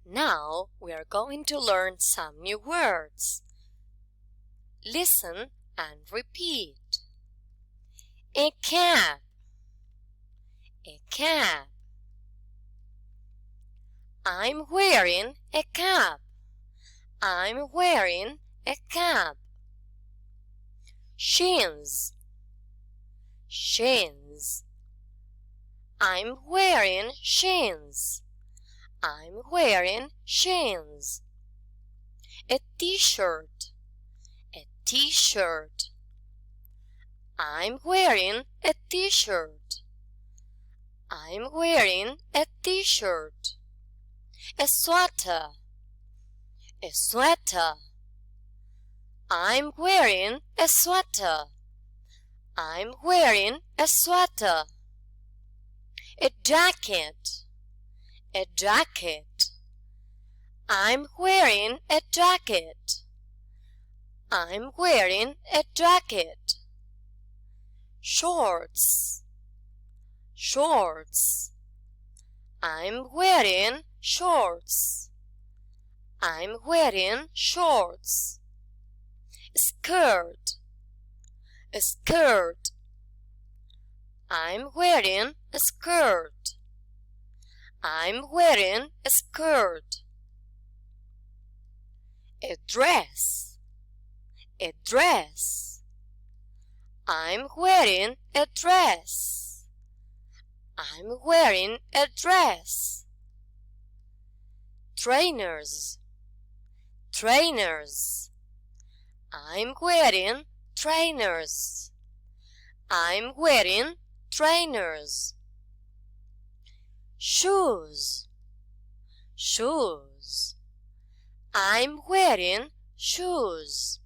Now we are going to learn some new words. Listen and repeat. A cap. A cap. I'm wearing a cap. I'm wearing a cap. Shins. Shins. I'm wearing shins. I'm wearing shins. A t-shirt. A t-shirt. I'm wearing a t-shirt. I'm wearing a t-shirt. A sweater. A sweater. I'm wearing a sweater. I'm wearing a sweater. A jacket. A jacket. I'm wearing a jacket. I'm wearing a jacket. Shorts. Shorts. I'm wearing shorts. I'm wearing shorts. Skirt. A skirt. I'm wearing a skirt. I'm wearing a skirt. A dress. A dress. I'm wearing a dress. I'm wearing a dress. Trainers. Trainers. I'm wearing trainers. I'm wearing trainers. Shoes. Shoes. I'm wearing shoes.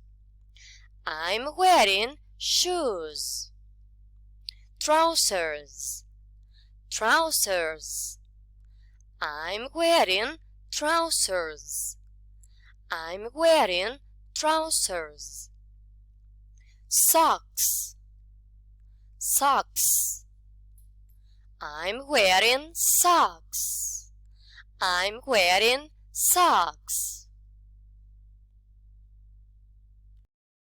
I'm wearing shoes. Trousers. Trousers. I'm wearing trousers. I'm wearing trousers. Socks. Socks. I'm wearing socks. I'm wearing socks.